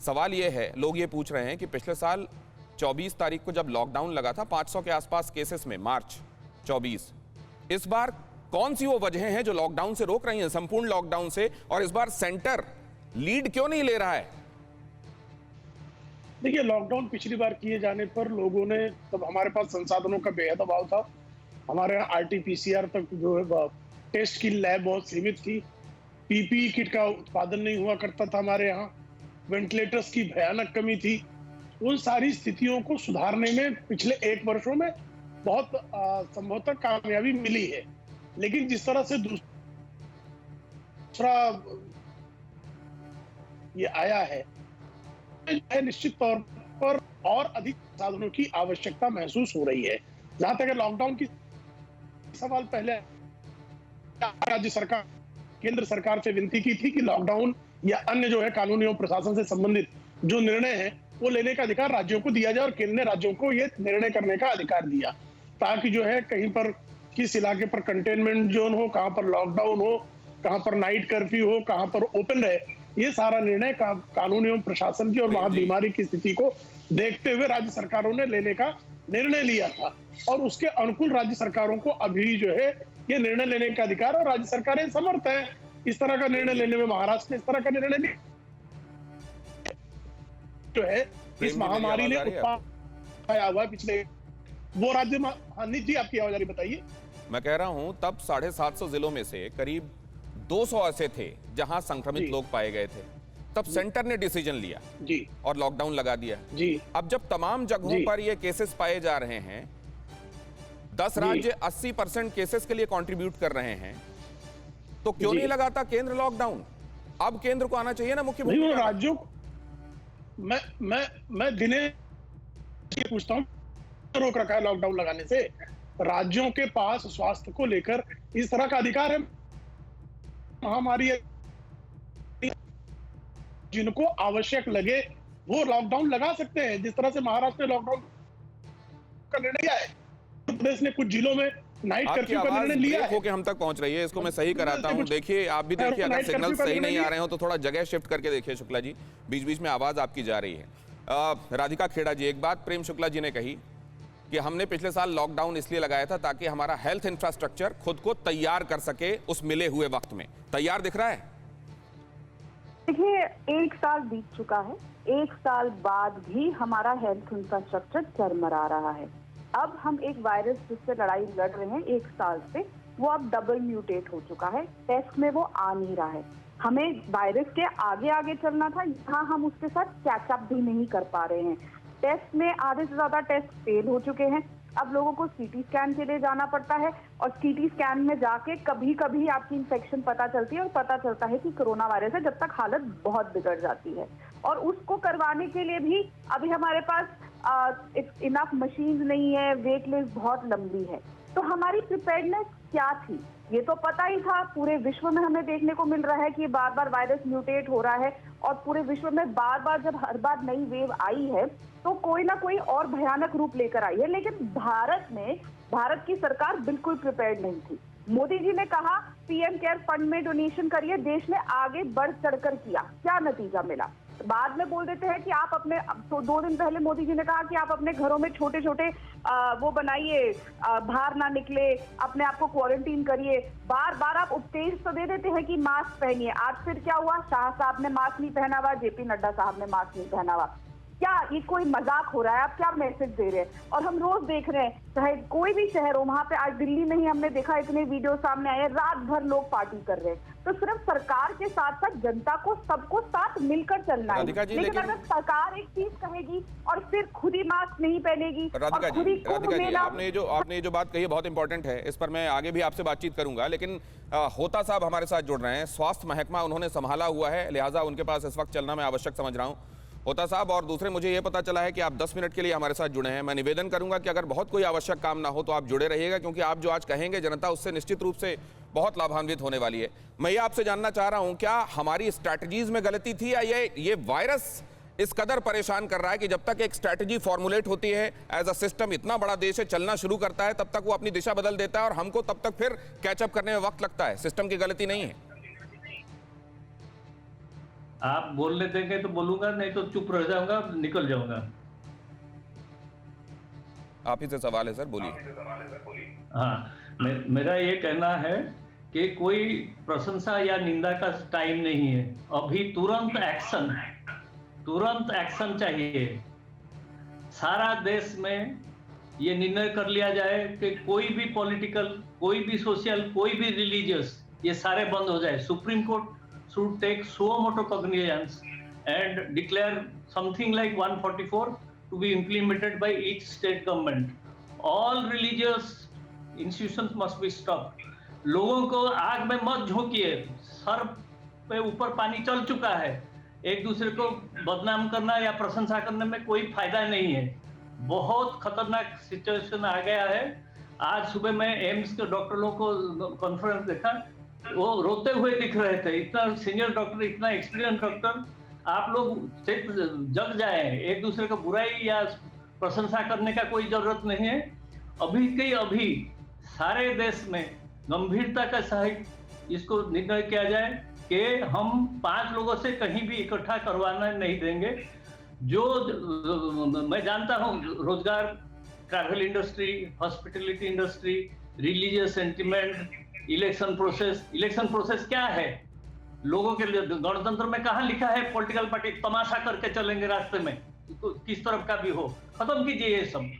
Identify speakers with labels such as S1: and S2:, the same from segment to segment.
S1: सवाल ये है, लोग ये पूछ रहे हैं कि पिछले साल 24 तारीख को जब लॉकडाउन लगा था 500 के आसपास केसेस में, मार्च 24, इस बार कौन सी वो वजहें हैं जो लॉकडाउन से रोक रही हैं, संपूर्ण लॉकडाउन से, और इस बार सेंटर लीड क्यों नहीं ले रहा है?
S2: देखिए, लॉकडाउन पिछली बार किए जाने पर लोगों ने, तब हमारे पास संसाधनों का बेहद अभाव था। हमारे यहाँ आरटी-पीसीआर तक जो है टेस्ट की लैब बहुत सीमित थी। पीपीई किट का उत्पादन नहीं हुआ करता था हमारे यहाँ। वेंटिलेटर्स की भयानक कमी थी। उन सारी स्थितियों को सुधारने में पिछले 1 वर्षों में बहुत संभवतः कामयाबी मिली है। लेकिन जिस तरह से दूसरा ये आया है, निश्चित तौर पर और अधिक साधनों की आवश्यकता महसूस हो रही है। जहां तक लॉकडाउन की सवाल, पहले राज्य सरकार केंद्र सरकार से विनती की थी कि लॉकडाउन या अन्य जो है कानूनी एवं प्रशासन से संबंधित जो निर्णय है वो लेने का अधिकार राज्यों को दिया जाए, और केंद्र ने राज्यों को ये निर्णय करने का अधिकार दिया, ताकि जो है कहीं पर किस इलाके पर कंटेनमेंट जोन हो, कहां पर लॉकडाउन हो, कहां पर नाइट कर्फ्यू हो, कहां पर ओपन रहे, ये सारा निर्णय कानून एवं प्रशासन की और महाबीमारी की स्थिति को देखते हुए राज्य सरकारों ने लेने का निर्णय लिया था। और उसके अनुकूल राज्य सरकारों को अभी जो है ये निर्णय लेने का अधिकार, और राज्य सरकारें समर्थ हैं इस तरह का निर्णय लेने में। महाराष्ट्र ने इस तरह का निर्णय लिया जो है इस महामारी ने उत्पाद हुआ है पिछले वो राज्य में। हाँ जी, आपकी आवाज आ रही, बताइए।
S1: मैं कह रहा हूं तब 750 जिलों में से करीब 200 ऐसे थे जहां संक्रमित लोग पाए गए थे। तब सेंटर ने डिसीजन लिया
S2: जी और
S1: लॉकडाउन लगा दिया
S2: जी।
S1: अब जब तमाम जगहों पर ये केसेस पाए जा रहे हैं, 10 राज्य 80% केसेस के लिए कंट्रीब्यूट कर रहे हैं, तो क्यों नहीं लगाता केंद्र लॉकडाउन? अब केंद्र को आना चाहिए ना मुख्य भूमिका।
S2: राज्यों मैं दिनेश ये पूछता हूं, रोक रखा है लॉकडाउन लगाने से? राज्यों के पास स्वास्थ्य को लेकर इस तरह का अधिकार है। महामारी जिनको आवश्यक लगे वो लॉकडाउन लगा सकते हैं, जिस तरह से महाराष्ट्र ने लॉकडाउन का निर्णय लिया है। उत्तर प्रदेश ने कुछ जिलों में नाइट कर्फ्यू का निर्णय लिया है।
S1: होके हम तक पहुंच रही है, इसको मैं सही कराता हूं। देखिए, आप भी देखिए, अगर सिग्नल सही नहीं आ रहे हो तो थोड़ा जगह शिफ्ट करके देखिए। शुक्ला जी, बीच बीच में आवाज आपकी जा रही है। राधिका खेड़ा जी, एक बात प्रेम शुक्ला जी ने कही कि हमने पिछले साल लॉकडाउन इसलिए लगाया था ताकि हमारा हेल्थ इंफ्रास्ट्रक्चर खुद को तैयार कर सके उस मिले हुए वक्त में। तैयार दिख रहा है?
S3: देखिए, 1 साल बीत चुका है। 1 साल बाद भी हमारा हेल्थ इंफ्रास्ट्रक्चर चरमरा रहा है। अब हम एक वायरस जिससे लड़ाई लड़ रहे हैं 1 साल से, वो अब डबल म्यूटेट हो चुका है। टेस्ट में वो आ नहीं रहा है। हमें वायरस के आगे आगे चलना था, यहाँ हम उसके साथ कैचअप भी नहीं कर पा रहे हैं। टेस्ट में आधे से ज्यादा टेस्ट फेल हो चुके हैं। अब लोगों को सीटी स्कैन के लिए जाना पड़ता है, और सीटी स्कैन में जाके कभी कभी आपकी इन्फेक्शन पता चलती है और पता चलता है कि कोरोना वायरस है, जब तक हालत बहुत बिगड़ जाती है। और उसको करवाने के लिए भी अभी हमारे पास इनफ मशीन नहीं है, वेट लिस्ट बहुत लंबी है। तो हमारी प्रिपेयर्डनेस क्या थी? ये तो पता ही था। पूरे विश्व में हमें देखने को मिल रहा है कि बार बार वायरस म्यूटेट हो रहा है, और पूरे विश्व में बार बार जब हर बार नई वेव आई है तो कोई ना कोई और भयानक रूप लेकर आई है। लेकिन भारत की सरकार बिल्कुल प्रिपेयर्ड नहीं थी। मोदी जी ने कहा पीएम केयर फंड में डोनेशन करिए, देश ने आगे बढ़ चढ़कर किया। क्या नतीजा मिला? बाद में बोल देते हैं कि आप अपने, तो 2 दिन पहले मोदी जी ने कहा कि आप अपने घरों में छोटे छोटे वो बनाइए, बाहर ना निकले, अपने आप को क्वारंटीन करिए। बार बार आप उपदेश तो दे देते हैं कि मास्क पहनिए। आज फिर क्या हुआ? शाह साहब ने मास्क नहीं पहना हुआ, जेपी नड्डा साहब ने मास्क नहीं पहना हुआ। क्या ये कोई मजाक हो रहा है? आप क्या मैसेज दे रहे हैं? और हम रोज देख रहे हैं, चाहे कोई भी शहर हो, वहां पे आज दिल्ली में ही हमने देखा, इतने वीडियो सामने आए, रात भर लोग पार्टी कर रहे हैं। तो सिर्फ सरकार के साथ साथ जनता को, सबको साथ मिलकर चलना है। लेकिन अगर सरकार एक चीज कहेगी और फिर खुद ही मास्क नहीं पहनेगी,
S1: राधिका जी, आपने जो बात कही है बहुत इंपॉर्टेंट है, इस पर मैं आगे भी आपसे बातचीत करूंगा। लेकिन होता साहब हमारे साथ जुड़ रहे हैं, स्वास्थ्य महकमा उन्होंने संभाला हुआ है, लिहाजा उनके पास इस वक्त चलना मैं आवश्यक समझ रहा हूं। होता साहब, और दूसरे मुझे यह पता चला है कि आप 10 मिनट के लिए हमारे साथ जुड़े हैं। मैं निवेदन करूंगा कि अगर बहुत कोई आवश्यक काम ना हो तो आप जुड़े रहिएगा, क्योंकि आप जो आज कहेंगे जनता उससे निश्चित रूप से बहुत लाभान्वित होने वाली है। मैं ये आपसे जानना चाह रहा हूं, क्या हमारी स्ट्रैटेजीज में गलती थी, या ये वायरस इस कदर परेशान कर रहा है कि जब तक एक स्ट्रैटेजी फॉर्मुलेट होती है, एज अ सिस्टम, इतना बड़ा देश है, चलना शुरू करता है, तब तक वो अपनी दिशा बदल देता है और हमको तब तक फिर कैचअप करने में वक्त लगता है। सिस्टम की गलती नहीं है।
S4: आप बोलने देंगे तो बोलूंगा, नहीं तो चुप रह जाऊंगा, निकल जाऊंगा।
S1: आप ही से सवाल है सर, बोलिए।
S4: हाँ, मेरा ये कहना है कि कोई प्रशंसा या निंदा का टाइम नहीं है। अभी तुरंत एक्शन चाहिए। सारा देश में ये निर्णय कर लिया जाए कि कोई भी पॉलिटिकल, कोई भी सोशल, कोई भी रिलीजियस, ये सारे बंद हो जाए। Supreme court should take suo motu cognizance and declare something like 144 to be implemented by each state government. All religious institutions must be stopped. लोगों को आग में मत झोंकिए, सर पे ऊपर पानी चल चुका है। एक दूसरे को बदनाम करना या प्रशंसा करने में कोई फायदा नहीं है। बहुत खतरनाक सिचुएशन आ गया है। आज सुबह मैं एम्स के डॉक्टरों को कॉन्फ्रेंस देखा, वो रोते हुए दिख रहे थे। इतना सीनियर डॉक्टर, इतना एक्सपीरियंस डॉक्टर, आप लोग जग जाए। एक दूसरे को बुराई या प्रशंसा करने का कोई जरूरत नहीं है। अभी के अभी सारे देश में गंभीरता का सहित इसको निर्णय किया जाए कि हम 5 लोगों से कहीं भी इकट्ठा करवाना नहीं देंगे। जो मैं जानता हूँ, रोजगार, travel industry, hospitality industry, religious sentiment, election process क्या है? लोगों के लिए गणतंत्र में कहाँ लिखा है पॉलिटिकल पार्टी तमाशा करके चलेंगे रास्ते में? तो किस तरफ का भी हो, खत्म कीजिए ये सब।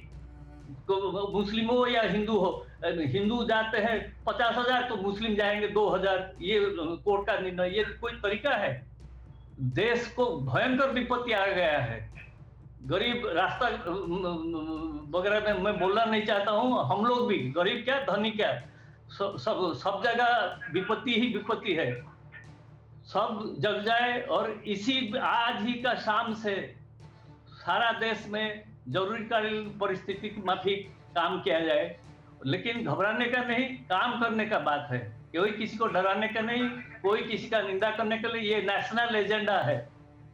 S4: तो मुस्लिम हो या हिंदू हो, हिंदू जाते हैं 50,000 तो मुस्लिम जाएंगे 2,000, ये कोर्ट का निर्णय, ये कोई तरीका है? देश को भयंकर विपत्ति आ गया है। गरीब रास्ता वगैरह में मैं बोलना नहीं चाहता हूँ। हम लोग भी गरीब क्या, धनी क्या, सब जगह विपत्ति ही विपत्ति है। सब जग जाए और इसी आज ही का शाम से सारा देश में जरूरीकालीन परिस्थिति की माफिक काम किया जाए। लेकिन घबराने का नहीं, काम करने का बात है। कोई किसी को डराने का नहीं, कोई किसी का निंदा करने के लिए। ये नेशनल एजेंडा है।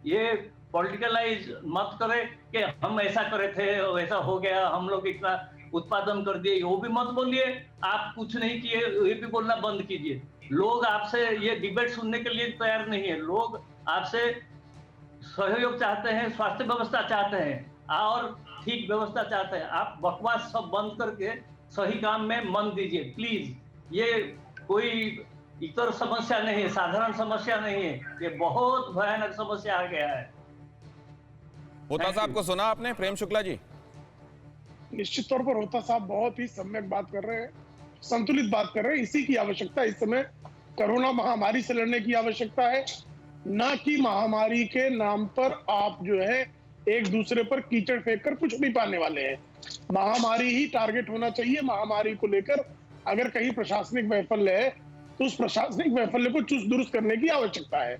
S4: ये पॉलिटिकलाइज मत करे कि हम ऐसा करे थे, वैसा हो गया, हम लोग इतना उत्पादन कर दिए, वो भी मत बोलिए। आप कुछ नहीं किए, ये भी बोलना बंद कीजिए। लोग आपसे ये डिबेट सुनने के लिए तैयार नहीं है। लोग आपसे सहयोग चाहते हैं, स्वास्थ्य व्यवस्था चाहते हैं और ठीक व्यवस्था चाहते हैं। आप बकवास सब बंद करके सही काम में मन दीजिए प्लीज। ये कोई इतर समस्या नहीं है, साधारण समस्या नहीं है, ये बहुत भयानक समस्या आ गया है।
S1: होता साहब को सुना आपने, प्रेम शुक्ला जी?
S2: निश्चित तौर पर होता साहब बहुत ही सम्यक बात कर रहे हैं, संतुलित बात कर रहे हैं। इसी की आवश्यकता इस समय कोरोना महामारी से लड़ने की आवश्यकता है, ना कि महामारी के नाम पर आप जो है एक दूसरे पर कीचड़ फेंक कर कुछ नहीं पाने वाले हैं। महामारी ही टारगेट होना चाहिए। महामारी को लेकर अगर कहीं प्रशासनिक वैफल्य है तो उस प्रशासनिक वैफल्य को चुस्त दुरुस्त करने की आवश्यकता है।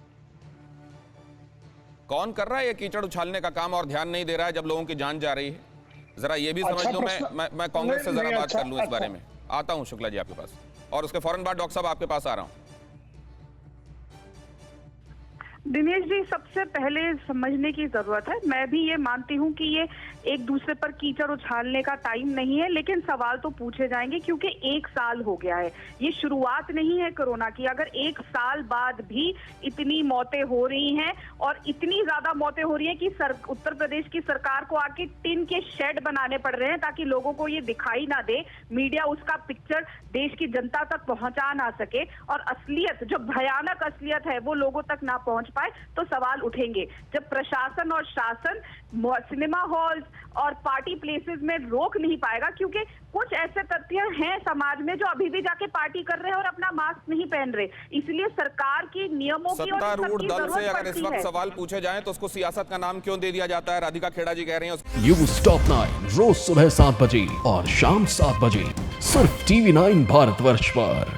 S1: कौन कर रहा है ये कीचड़ उछालने का काम और ध्यान नहीं दे रहा है जब लोगों की जान जा रही है? जरा ये भी समझ लो। मैं कांग्रेस से जरा बात कर लूं इस बारे में। आता हूं शुक्ला जी आपके पास, और उसके फौरन बाद डॉक्टर साहब आपके पास आ रहा हूं।
S3: दिनेश जी, सबसे पहले समझने की जरूरत है, मैं भी ये मानती हूँ कि ये एक दूसरे पर कीचड़ उछालने का टाइम नहीं है, लेकिन सवाल तो पूछे जाएंगे क्योंकि 1 साल हो गया है। ये शुरुआत नहीं है कोरोना की। अगर 1 साल बाद भी इतनी मौतें हो रही हैं और इतनी ज्यादा मौतें हो रही हैं कि उत्तर प्रदेश की सरकार को आके टिन के शेड बनाने पड़ रहे हैं ताकि लोगों को ये दिखाई ना दे, मीडिया उसका पिक्चर देश की जनता तक पहुंचा ना सके और असलियत, जो भयानक असलियत है, वो लोगों तक ना पहुंच पाए, तो सवाल उठेंगे। जब प्रशासन और शासन सिनेमा हॉल्स और पार्टी प्लेसेस में रोक नहीं पाएगा, क्योंकि कुछ ऐसे तथ्य हैं समाज में जो अभी भी जाके पार्टी कर रहे हैं और अपना मास्क नहीं पहन रहे, इसलिए सरकार की नियमों की और
S1: सत्तारूढ़ दल से अगर इस वक्त सवाल पूछे जाएं तो उसको सियासत का नाम क्यों दे दिया जाता है? राधिका खेड़ा जी कह रही हैं।
S5: न्यूज़ टॉप 9 रोज सुबह 7 बजे और शाम 7 बजे सिर्फ TV9 भारतवर्ष पर।